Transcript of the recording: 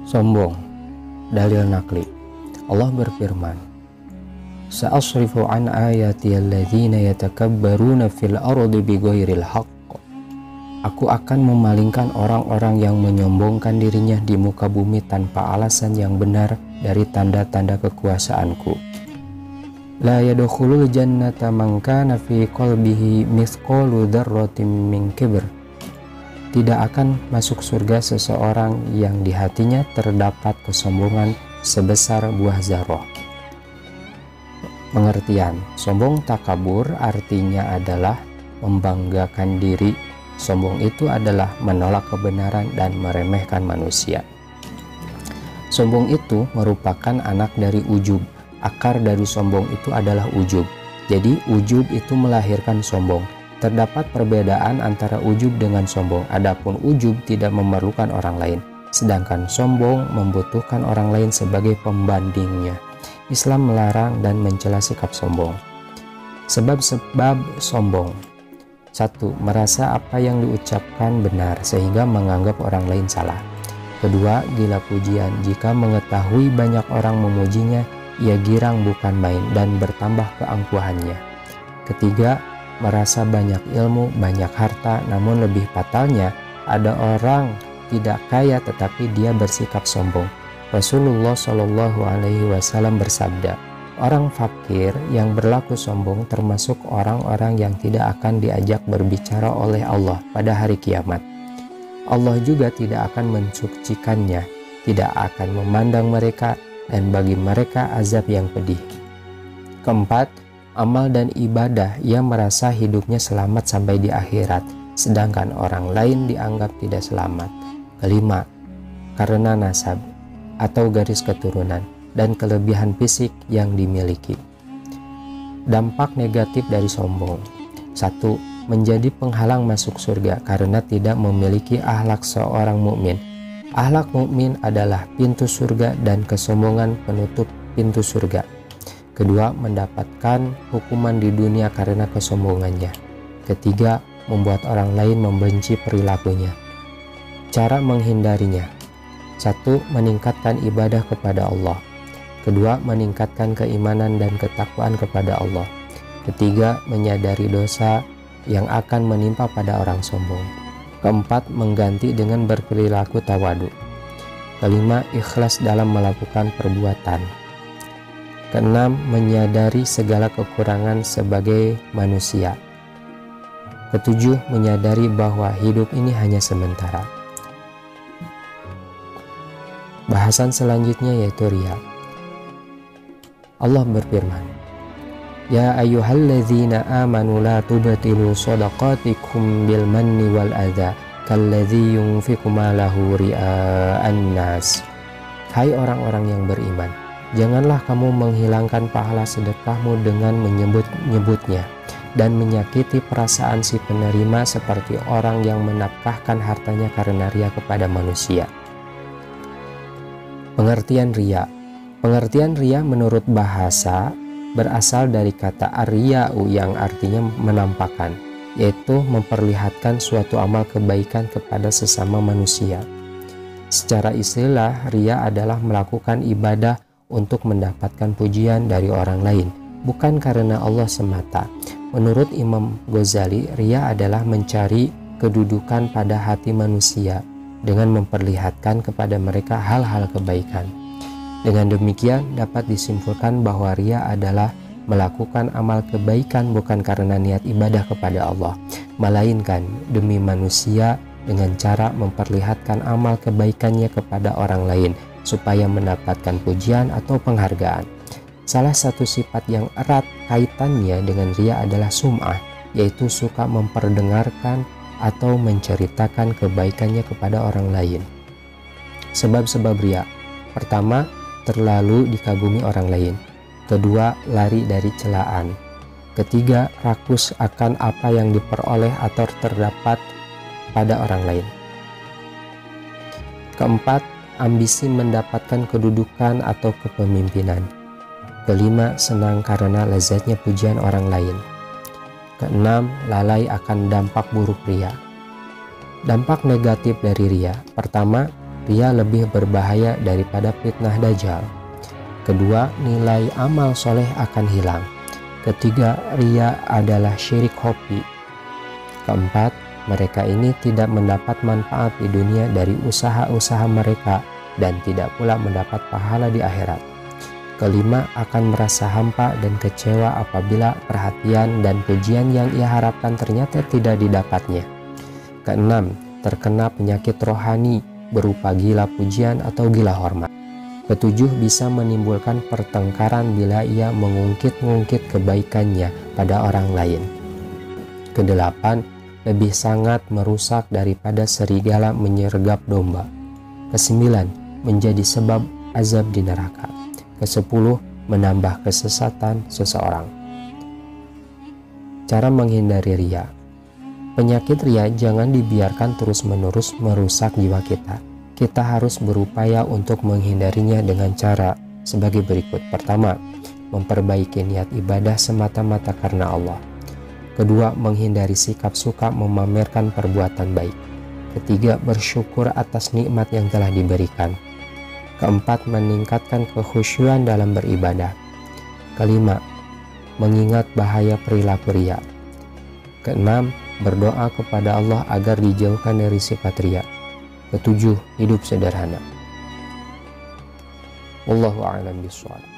Sombong. Dalil nakli. Allah berfirman, Sa'asrifu an ayati alladzina yatakabbaruna fil ardi bighairil haqq. Aku akan memalingkan orang-orang yang menyombongkan dirinya di muka bumi tanpa alasan yang benar dari tanda-tanda kekuasaanku. La yadkhulul jannata man kana fi qalbihi mithqalu dzarratin min kibr. Tidak akan masuk surga seseorang yang di hatinya terdapat kesombongan sebesar buah zarah. Pengertian, sombong takabur artinya adalah membanggakan diri. Sombong itu adalah menolak kebenaran dan meremehkan manusia. Sombong itu merupakan anak dari ujub. Akar dari sombong itu adalah ujub. Jadi ujub itu melahirkan sombong. Terdapat perbedaan antara ujub dengan sombong. Adapun ujub tidak memerlukan orang lain, sedangkan sombong membutuhkan orang lain sebagai pembandingnya. Islam melarang dan mencela sikap sombong. Sebab-sebab sombong. 1. Merasa apa yang diucapkan benar sehingga menganggap orang lain salah. 2. Gila pujian. Jika mengetahui banyak orang memujinya, ia girang bukan main dan bertambah keangkuhannya. 3. Merasa banyak ilmu, banyak harta, namun lebih fatalnya ada orang tidak kaya tetapi dia bersikap sombong. Rasulullah Shallallahu Alaihi Wasallam bersabda, orang fakir yang berlaku sombong termasuk orang-orang yang tidak akan diajak berbicara oleh Allah pada hari kiamat. Allah juga tidak akan mensucikannya, tidak akan memandang mereka, dan bagi mereka azab yang pedih. 4. Amal dan ibadah ia merasa hidupnya selamat sampai di akhirat, sedangkan orang lain dianggap tidak selamat. 5. Karena nasab atau garis keturunan dan kelebihan fisik yang dimiliki. Dampak negatif dari sombong. 1. Menjadi penghalang masuk surga karena tidak memiliki akhlak seorang mukmin. Akhlak mukmin adalah pintu surga dan kesombongan penutup pintu surga. 2. Mendapatkan hukuman di dunia karena kesombongannya. 3. Membuat orang lain membenci perilakunya. Cara menghindarinya. 1. Meningkatkan ibadah kepada Allah. 2. Meningkatkan keimanan dan ketakwaan kepada Allah. 3. Menyadari dosa yang akan menimpa pada orang sombong. 4. Mengganti dengan berperilaku tawadu. 5. Ikhlas dalam melakukan perbuatan. 6. Menyadari segala kekurangan sebagai manusia. 7. Menyadari bahwa hidup ini hanya sementara. Bahasan selanjutnya yaitu riya. Allah berfirman, Ya ayyuhalladzina amanu la tubtilu shadaqatikum bil manni wal adza kalladzi yunfiqu malahu ria'an nas. Hai orang-orang yang beriman, janganlah kamu menghilangkan pahala sedekahmu dengan menyebut-nyebutnya dan menyakiti perasaan si penerima seperti orang yang menafkahkan hartanya karena riya kepada manusia. Pengertian riya. Pengertian riya menurut bahasa berasal dari kata ar-riya'u yang artinya menampakkan, yaitu memperlihatkan suatu amal kebaikan kepada sesama manusia. Secara istilah, riya adalah melakukan ibadah untuk mendapatkan pujian dari orang lain, bukan karena Allah semata. Menurut Imam Ghazali, riya adalah mencari kedudukan pada hati manusia dengan memperlihatkan kepada mereka hal-hal kebaikan. Dengan demikian dapat disimpulkan bahwa riya adalah melakukan amal kebaikan bukan karena niat ibadah kepada Allah, melainkan demi manusia dengan cara memperlihatkan amal kebaikannya kepada orang lain supaya mendapatkan pujian atau penghargaan. Salah satu sifat yang erat kaitannya dengan riya adalah sum'ah, yaitu suka memperdengarkan atau menceritakan kebaikannya kepada orang lain. Sebab-sebab riya. Pertama, terlalu dikagumi orang lain. Kedua, lari dari celaan. Ketiga, rakus akan apa yang diperoleh atau terdapat pada orang lain. Keempat, ambisi mendapatkan kedudukan atau kepemimpinan. Kelima, senang karena lezatnya pujian orang lain. Keenam, lalai akan dampak buruk riya. Dampak negatif dari riya. Pertama, ria lebih berbahaya daripada fitnah dajjal. Kedua, nilai amal soleh akan hilang. Ketiga, ria adalah syirik khafi. Keempat, mereka ini tidak mendapat manfaat di dunia dari usaha-usaha mereka dan tidak pula mendapat pahala di akhirat. Kelima, akan merasa hampa dan kecewa apabila perhatian dan pujian yang ia harapkan ternyata tidak didapatnya. Keenam, terkena penyakit rohani berupa gila pujian atau gila hormat. Ketujuh, bisa menimbulkan pertengkaran bila ia mengungkit-ungkit kebaikannya pada orang lain. Kedelapan, lebih sangat merusak daripada serigala menyergap domba. Kesembilan, menjadi sebab azab di neraka. Kesepuluh, menambah kesesatan seseorang. Cara menghindari ria. Penyakit ria jangan dibiarkan terus-menerus merusak jiwa kita. Kita harus berupaya untuk menghindarinya dengan cara sebagai berikut. Pertama, memperbaiki niat ibadah semata-mata karena Allah. Kedua, menghindari sikap suka memamerkan perbuatan baik. Ketiga, bersyukur atas nikmat yang telah diberikan. Keempat, meningkatkan kekhusyuan dalam beribadah. Kelima, mengingat bahaya perilaku ria. Keenam, berdoa kepada Allah agar dijauhkan dari sifat ria. Ketujuh, hidup sederhana. Wallahu a'lam bishawab.